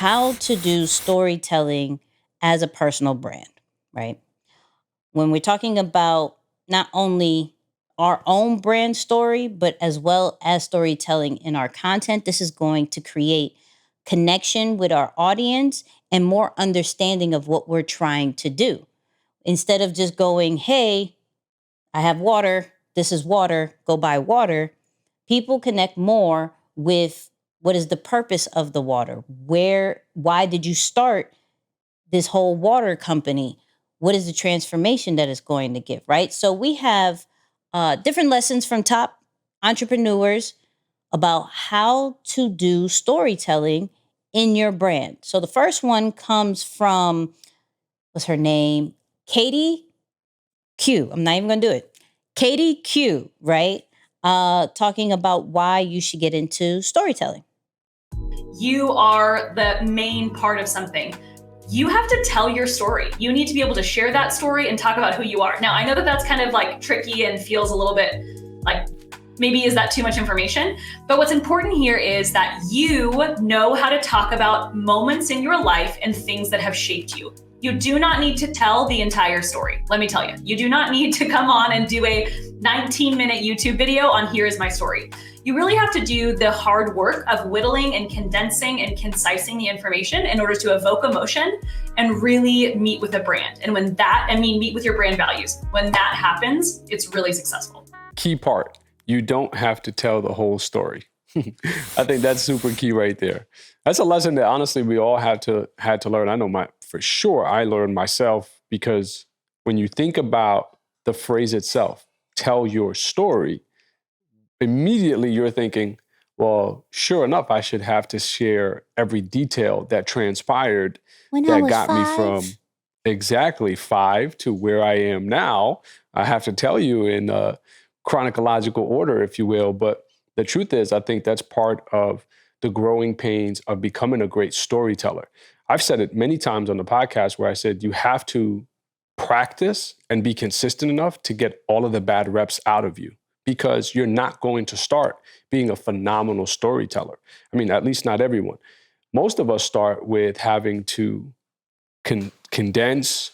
how to do storytelling as a personal brand, right? When we're talking about not only our own brand story, but as well as storytelling in our content, this is going to create connection with our audience and more understanding of what we're trying to do. Instead of just going, hey, I have water, this is water, go buy water, people connect more with what is the purpose of the water? Why did you start this whole water company? What is the transformation that it's going to give, right? So we have different lessons from top entrepreneurs about how to do storytelling in your brand. So the first one comes from, what's her name? Katie Q. I'm not even going to do it. Katie Q, right? Talking about why you should get into storytelling. You are the main part of something. You have to tell your story. You need to be able to share that story and talk about who you are. Now, I know that that's kind of like tricky and feels a little bit like, maybe is that too much information? But what's important here is that you know how to talk about moments in your life and things that have shaped you. You do not need to tell the entire story. Let me tell you, you do not need to come on and do a 19-minute YouTube video on here is my story. You really have to do the hard work of whittling and condensing and concising the information in order to evoke emotion and really meet with a brand. And meet with your brand values. When that happens, it's really successful. Key part, you don't have to tell the whole story. I think that's super key right there. That's a lesson that honestly we all had to learn. I know for sure I learned myself, because when you think about the phrase itself, tell your story, immediately you're thinking, well, sure enough, I should have to share every detail that transpired that got me from exactly 5 to where I am now. I have to tell you in a chronological order, if you will. But the truth is, I think that's part of the growing pains of becoming a great storyteller. I've said it many times on the podcast where I said you have to practice and be consistent enough to get all of the bad reps out of you, because you're not going to start being a phenomenal storyteller. I mean, at least not everyone. Most of us start with having to condense,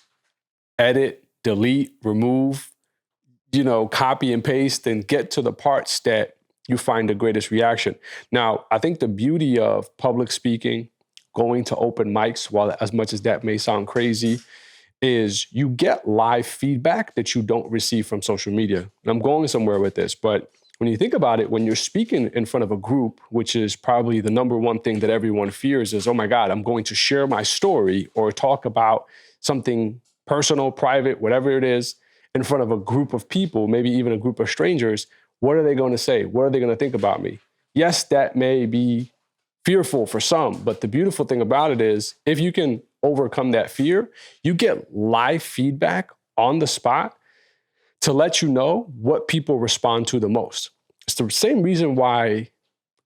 edit, delete, remove, copy and paste, and get to the parts that you find the greatest reaction. Now, I think the beauty of public speaking, going to open mics, while as much as that may sound crazy, is you get live feedback that you don't receive from social media. And I'm going somewhere with this, but when you think about it, when you're speaking in front of a group, which is probably the number one thing that everyone fears is, oh my God, I'm going to share my story or talk about something personal, private, whatever it is, in front of a group of people, maybe even a group of strangers. What are they going to say? What are they going to think about me? Yes, that may be fearful for some, but the beautiful thing about it is if you can overcome that fear, you get live feedback on the spot to let you know what people respond to the most. It's the same reason why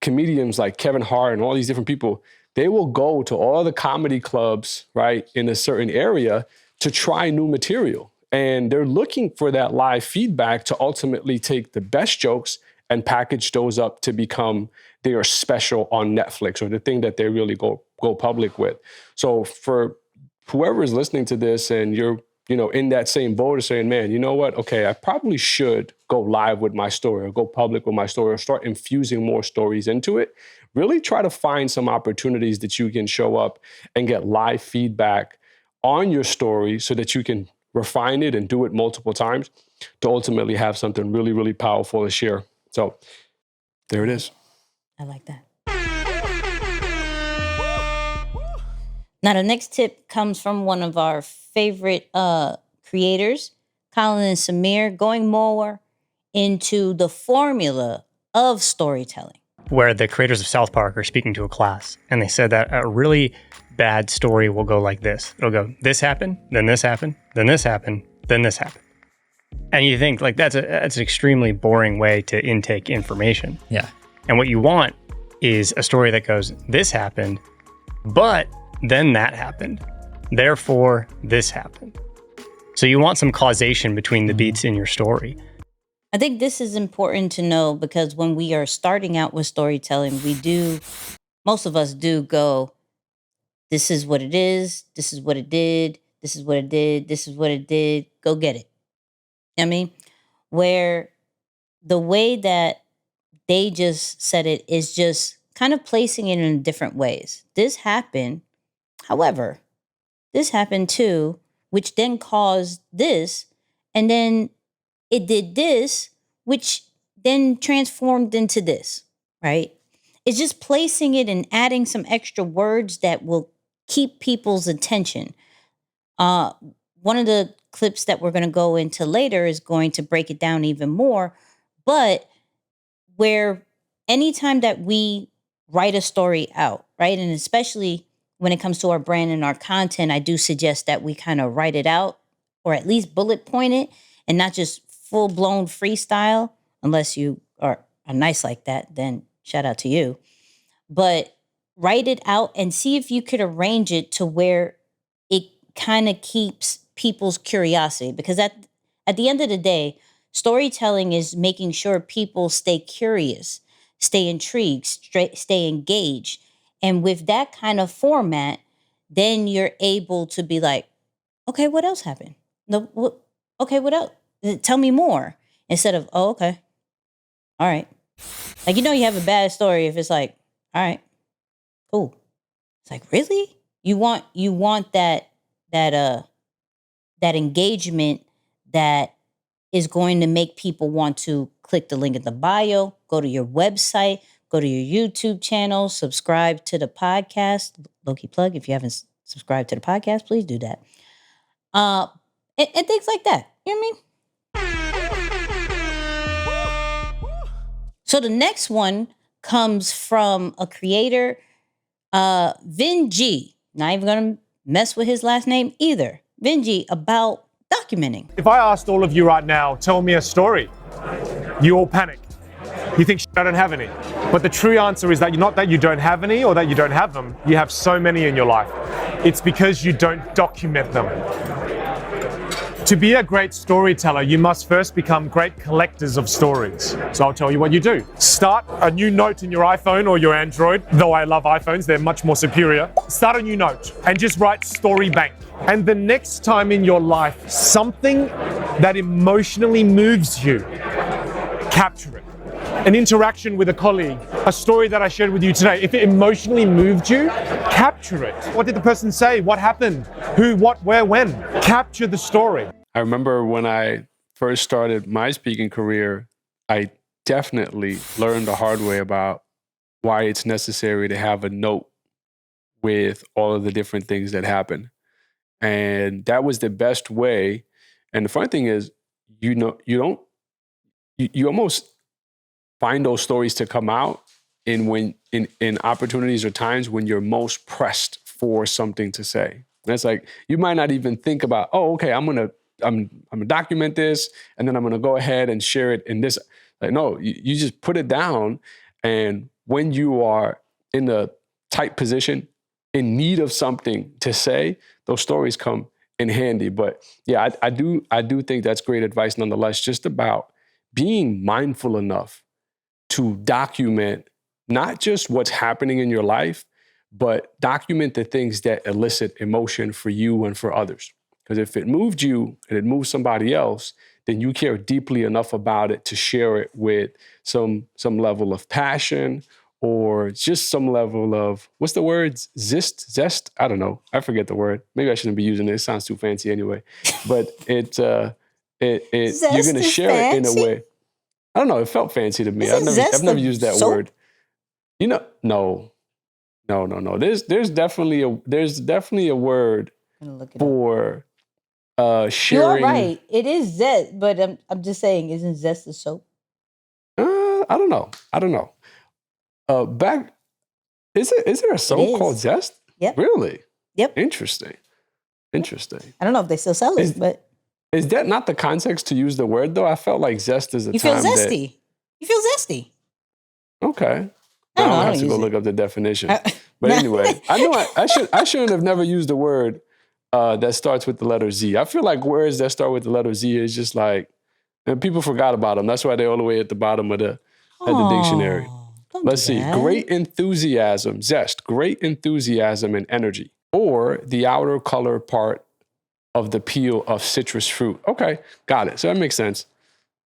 comedians like Kevin Hart and all these different people, they will go to all the comedy clubs, right, in a certain area to try new material. And they're looking for that live feedback to ultimately take the best jokes and package those up to become their special on Netflix, or the thing that they really go public with. So for whoever is listening to this and you're in that same boat of saying, man, you know what? Okay, I probably should go live with my story or go public with my story or start infusing more stories into it. Really try to find some opportunities that you can show up and get live feedback on your story so that you can refine it and do it multiple times to ultimately have something really, really powerful to share. So there it is. I like that. Now, the next tip comes from one of our favorite creators, Colin and Samir, going more into the formula of storytelling. Where the creators of South Park are speaking to a class, and they said that a really bad story will go like this. It'll go, this happened, then this happened, then this happened, then this happened. And you think, like, that's an extremely boring way to intake information. Yeah. And what you want is a story that goes, this happened, but then that happened. Therefore, this happened. So you want some causation between the beats in your story. I think this is important to know because when we are starting out with storytelling, most of us do go, This is what it is. This is what it did. This is what it did. This is what it did. Go get it. I mean, where the way that they just said it is just kind of placing it in different ways. This happened. However, this happened too, which then caused this. And then it did this, which then transformed into this, right? It's just placing it and adding some extra words that will keep people's attention. One of the clips that we're going to go into later is going to break it down even more. But where anytime that we write a story out, right? And especially when it comes to our brand and our content, I do suggest that we kind of write it out or at least bullet point it and not just full blown freestyle, unless you are nice like that, then shout out to you. But write it out and see if you could arrange it to where it kind of keeps people's curiosity. Because at the end of the day, storytelling is making sure people stay curious, stay intrigued, stay engaged. And with that kind of format, then you're able to be like, okay, what else happened? Okay, what else? Tell me more. Instead of, oh, okay. All right. Like, you have a bad story if it's like, all right, cool. It's like, really? You want that engagement that is going to make people want to click the link in the bio, go to your website, go to your YouTube channel, subscribe to the podcast. Low-key plug, if you haven't subscribed to the podcast, please do that. And things like that. You know what I mean? So the next one comes from a creator, Vin G. Not even going to mess with his last name either. Vin G, about documenting. If I asked all of you right now, tell me a story, you all panic. You think I don't have any. But the true answer is that not that you don't have any or that you don't have them, you have so many in your life. It's because you don't document them. To be a great storyteller, you must first become great collectors of stories. So I'll tell you what you do. Start a new note in your iPhone or your Android, though I love iPhones, they're much more superior. Start a new note and just write story bank. And the next time in your life, something that emotionally moves you, capture it. An interaction with a colleague, a story that I shared with you today, if it emotionally moved you, capture it. What did the person say? What happened? Who, what, where, when? Capture the story. I remember when I first started my speaking career, I definitely learned the hard way about why it's necessary to have a note with all of the different things that happen. And that was the best way. And the funny thing is, you almost find those stories to come out in opportunities or times when you're most pressed for something to say. And it's like, you might not even think about, oh, okay, I'm gonna document this, and then I'm gonna go ahead and share it in this. Like, no, you just put it down, and when you are in a tight position, in need of something to say, those stories come in handy. But yeah, I do think that's great advice nonetheless, just about being mindful enough to document not just what's happening in your life, but document the things that elicit emotion for you and for others. Because if it moved you and it moved somebody else, then you care deeply enough about it to share it with some level of passion or just some level of, what's the word? Zest? I don't know. I forget the word. Maybe I shouldn't be using it. It sounds too fancy anyway. But you're going to share it in a way. I don't know. It felt fancy to me. I've never used that word. No. There's definitely a word for sharing. You're right. It is Zest, but I'm just saying, isn't Zest the soap? I don't know. Is there a soap called Zest? Yep. Really? Yep. Interesting. I don't know if they still sell it, but is that not the context to use the word though? I felt like zest is a you time feel zesty. You feel zesty. Okay. I don't have to go look up the definition. But anyway, I know I shouldn't have never used the word that starts with the letter Z. I feel like words that start with the letter Z is just like, and people forgot about them. That's why they're all the way at the bottom of the dictionary. Don't Let's do see. that. Great enthusiasm, zest, great enthusiasm and energy. Or the outer color part of the peel of citrus fruit. Okay, got it. So that makes sense.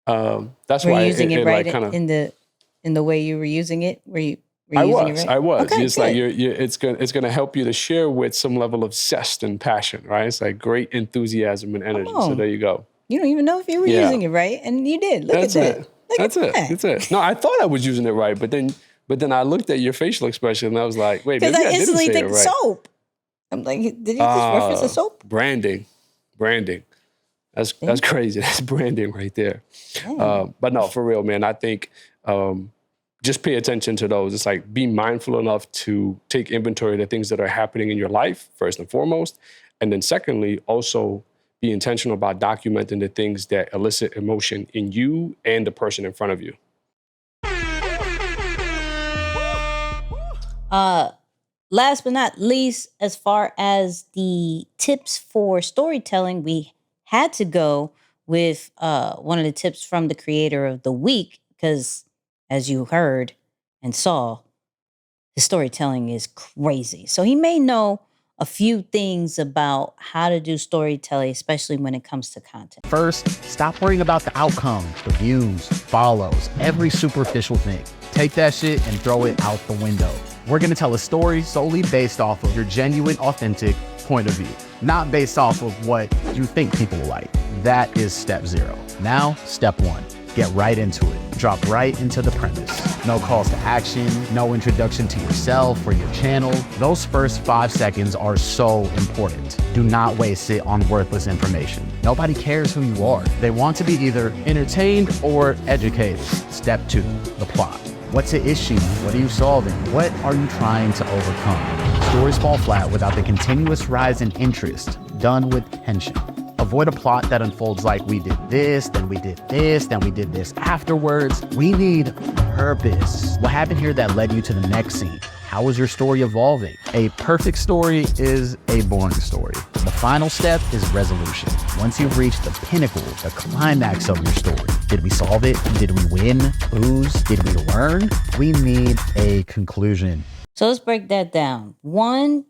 That's Were why you using it right like kind of. in the way you were using it? Were you I using was. it right? Okay, It's like good. it's gonna help you to share with some level of zest and passion, right? It's like great enthusiasm and energy. So on. there you go. You don't even know if you were Yeah. using it right, and you did. Look That's at that. it. Look That's at it. that. That's it. No, I thought I was using it right, but then I looked at your facial expression and I was like, wait, Because maybe I I didn't instantly say it think right. soap. I'm like, did you just reference a soap? Branding. That's See? crazy. That's branding right there. Dang. But no, for real, man. I think just pay attention to those. It's like be mindful enough to take inventory of the things that are happening in your life, first and foremost. And then secondly, also be intentional about documenting the things that elicit emotion in you and the person in front of you. Last but not least, as far as the tips for storytelling, we had to go with one of the tips from the creator of the week, because as you heard and saw, his storytelling is crazy. So he may know a few things about how to do storytelling, especially when it comes to content. First, stop worrying about the outcome, the views, follows, every superficial thing. Take that shit and throw it out the window. We're gonna tell a story solely based off of your genuine, authentic point of view, not based off of what you think people will like. That is step 0. Now, step 1. Get right into it. Drop right into the premise. No calls to action, no introduction to yourself or your channel. Those first 5 seconds are so important. Do not waste it on worthless information. Nobody cares who you are. They want to be either entertained or educated. Step 2, the plot. What's the issue? What are you solving? What are you trying to overcome? Stories fall flat without the continuous rise in interest, done with tension. Avoid a plot that unfolds like we did this, then we did this, then we did this afterwards. We need purpose. What happened here that led you to the next scene? How is your story evolving? A perfect story is a boring story. The final step is resolution. Once you've reached the pinnacle, the climax of your story, did we solve it? Did we win? Lose? Did we learn? We need a conclusion. So let's break that down. One,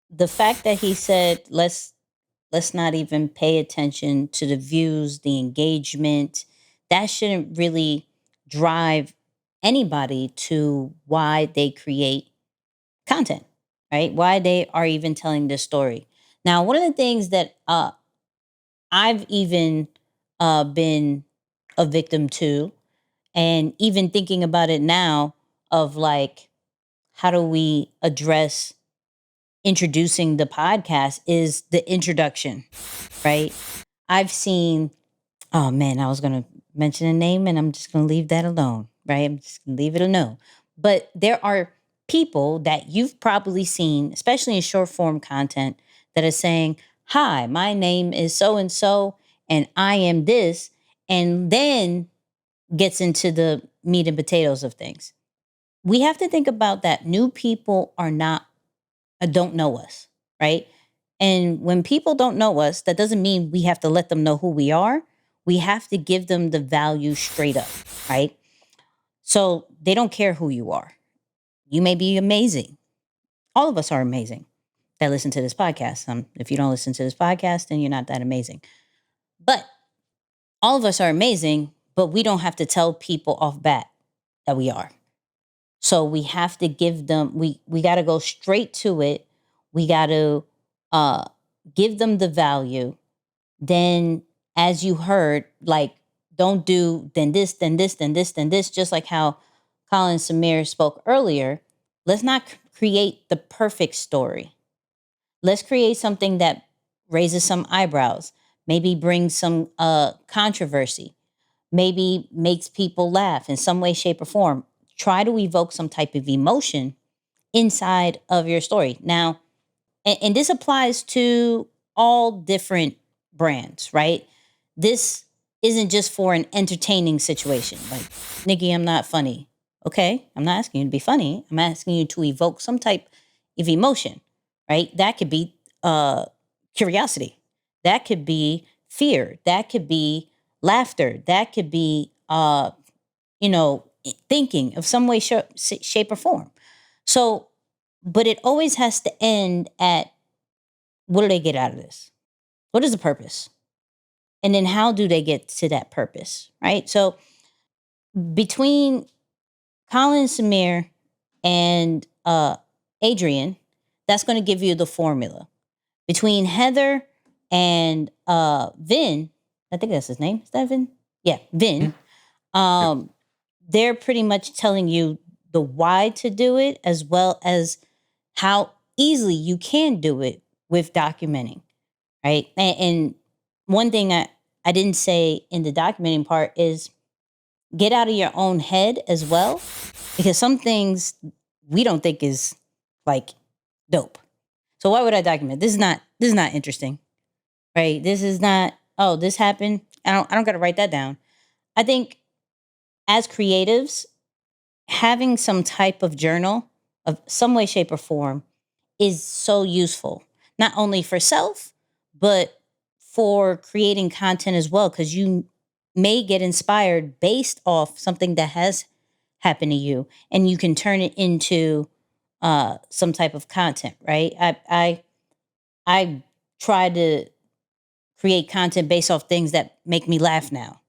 the fact that he said, let's not even pay attention to the views, the engagement. That shouldn't really drive anybody to why they create content, right? Why they are even telling this story. Now, one of the things that I've even been a victim to, and even thinking about it now, of like, how do we address introducing the podcast, is the introduction, right? I've seen, oh man, I was going to mention a name and I'm just going to leave that alone, right? I'm just going to leave it alone. But there are people that you've probably seen, especially in short form content, that are saying, hi, my name is so and I am this, and then gets into the meat and potatoes of things. We have to think about that. New people don't know us, right? And when people don't know us, that doesn't mean we have to let them know who we are. We have to give them the value straight up, right? So they don't care who you are. You may be amazing. All of us are amazing that listen to this podcast. If you don't listen to this podcast, then you're not that amazing. But all of us are amazing, but we don't have to tell people off bat that we are. So we have to give them, we got to go straight to it. We got to give them the value. Then, as you heard, like, don't do then this, then this, then this, then this, just like how Colin Samir spoke earlier. Let's not create the perfect story. Let's create something that raises some eyebrows, maybe brings some controversy, maybe makes people laugh in some way, shape, or form. Try to evoke some type of emotion inside of your story. Now, and this applies to all different brands, right? This isn't just for an entertaining situation. Like, Nicky, I'm not funny. Okay, I'm not asking you to be funny. I'm asking you to evoke some type of emotion, right? That could be curiosity. That could be fear. That could be laughter. That could be, thinking of some way, shape, or form. So, but it always has to end at, what do they get out of this? What is the purpose? And then how do they get to that purpose, right? So between Colin, Samir, and Adrian, that's going to give you the formula. Between Heather and Vin, I think that's his name. Is that Vin? Yeah, Vin. They're pretty much telling you the why to do it, as well as how easily you can do it with documenting, right? And one thing I didn't say in the documenting part is get out of your own head as well, because some things we don't think is like dope. So why would I document? This is not interesting, right? This is not, oh, this happened. I don't got to write that down. I think as creatives, having some type of journal of some way, shape, or form is so useful, not only for self, but for creating content as well, because you may get inspired based off something that has happened to you, and you can turn it into some type of content, right? I try to create content based off things that make me laugh now.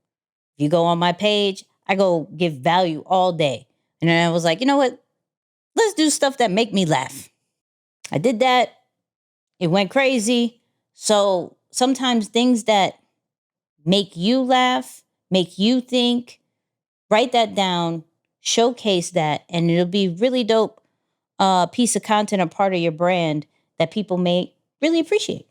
If you go on my page, I go give value all day. And then I was like, you know what? Let's do stuff that make me laugh. I did that. It went crazy. So sometimes things that make you laugh, make you think, write that down, showcase that, and it'll be really dope piece of content or part of your brand that people may really appreciate.